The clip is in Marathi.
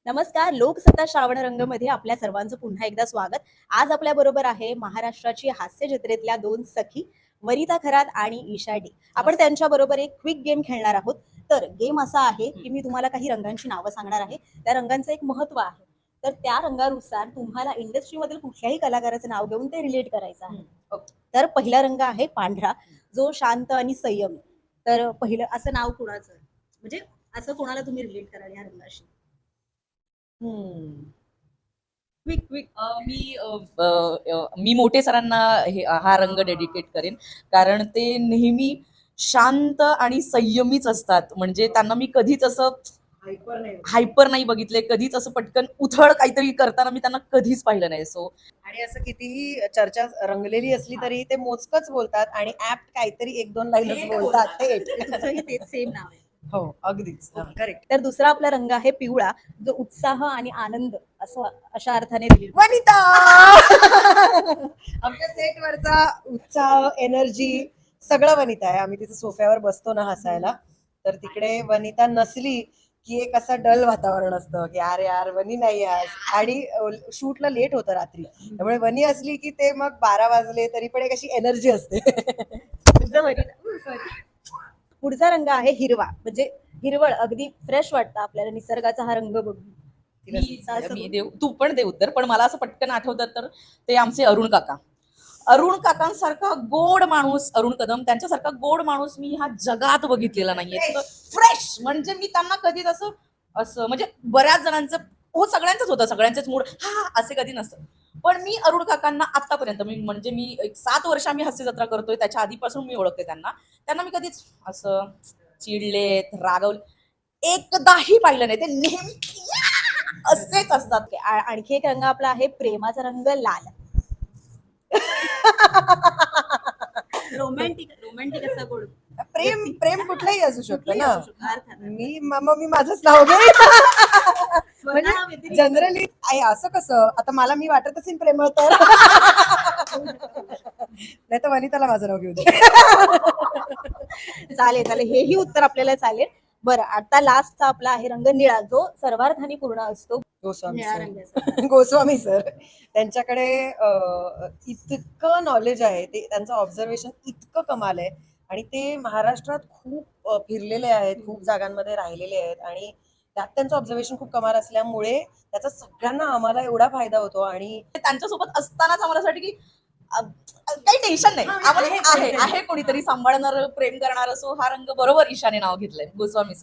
नमस्कार. लोकसत्ता श्रावण रंगमध्ये आपल्या सर्वांचं पुन्हा एकदा स्वागत. आज आपल्या बरोबर आहे महाराष्ट्राची हास्य जत्रेतल्या दोन सखी वनिता खरात आणि ईशा डी. आपण त्यांच्या बरोबर एक क्विक गेम खेळणार आहोत. तर गेम असा आहे की मी तुम्हाला काही रंगांची नावं सांगणार आहे. त्या रंगांचं एक महत्व आहे. तर त्या रंगानुसार तुम्हाला इंडस्ट्रीमधील कुठल्याही कलाकाराचं नाव घेऊन ते रिलेट करायचं आहे. तर पहिला रंग आहे पांढरा, जो शांत आणि संयमी. तर पहिलं असं नाव कुणाचं, म्हणजे असं कोणाला तुम्ही रिलेट कराल या रंगाशी? Quick quick. मी मोठे सरांना हा रंग डेडिकेट करेन, कारण ते नेहमी शांत आणि संयमीच असतात. म्हणजे त्यांना मी कधीच असं हायपर नाही बघितले, कधीच असं पटकन उथळ काहीतरी करताना मी त्यांना कधीच पाहिलं नाही. सो आणि असं कितीही चर्चा रंगलेली असली तरी ते मोजकच बोलतात आणि ऍप्ट काहीतरी एक दोन लाईनच बोलतात ते. तुमचंही तेच सेम नाव आहे. हो अगदीच करेक्ट. तर दुसरा आपला रंग आहे पिवळा, जो उत्साह आणि आनंद असं अशा अर्थाने दिली. वनिता आमच्या सेटवरचा उत्साह एनर्जी सगळं वनिता आहे. आम्ही तिथे सोफ्यावर बसतो ना हसायला, तर तिकडे वनिता नसली की एक असं डल वातावरण असतं की अरे यार वनी नाही आज, आणि शूटला लेट होतं रात्री, त्यामुळे वनी असली की ते मग 12 वाजले तरी पण एक अशी एनर्जी असते. तुझं वनिता. पुढचा रंग आहे हिरवा, म्हणजे हिरवळ, अगदी फ्रेश वाटतं आपल्याला निसर्गाचा हा रंग बघून. मी देऊ, तू पण दे उत्तर, पण मला असं पटकन आठवतं तर ते आमचे अरुण काका. अरुण काकांसारखा गोड माणूस, अरुण कदम त्यांच्यासारखा गोड माणूस मी ह्या जगात बघितलेला नाहीये. फ्रेश म्हणजे मी त्यांना कधीच असं असं म्हणजे बऱ्याच जणांचं हो सगळ्यांचंच होतं, सगळ्यांचेच मूड हा असे कधी नसतं. पण मी अरुण काकांना आतापर्यंत मी एक 7 वर्ष आम्ही हास्य जत्रा करतोय, त्याच्या आधीपासून मी ओळखते त्यांना मी कधीच असं चिडलेत, रागवले एकदाही पाहिलं नाही. ते नेहमी असेच असतात. आणखी एक रंग आपला आहे प्रेमाचा रंग, लाल. रोमॅन्टिक रोमॅन्टिक असा गोड. प्रेम प्रेम कुठलंही असू शकतं कुठलंही ना. असू शकतं, अर्थात. मी माझंच नाव घे. म्हणजे स्वतःव्यतिरिक्त. जनरली असं कसं आता मी वाटत असेल प्रेमळ तर नाही तर वनिताला माझं नाव घेऊ दे. चालेल चालेल, हेही उत्तर आपल्याला चालेल. बरं, आता लास्टचा आपला आहे रंग निळा, जो सर्वार्थाने पूर्ण असतो. गोस्वामी निळा सर. रंगाचा. गोस्वामी सर त्यांच्याकडे इतकं नॉलेज आहे, ते त्यांचं ऑब्झर्वेशन इतकं कमाल आहे, आणि ते महाराष्ट्रात खूप फिरलेले आहेत, खूप जागांमध्ये राहिलेले आहेत, आणि त्यात त्यांचं ऑब्झर्वेशन खूप कमाल असल्यामुळे त्याचा सगळ्यांना आम्हाला एवढा फायदा होतो. आणि त्यांच्यासोबत असतानाच आम्हाला असं वाटतं की काही टेन्शन नाही, आम्हाला आहे कोणीतरी सांभाळणार, प्रेम करणार. असो हा रंग बरोबर ईशाने नाव घेतलंय, गोस्वामी.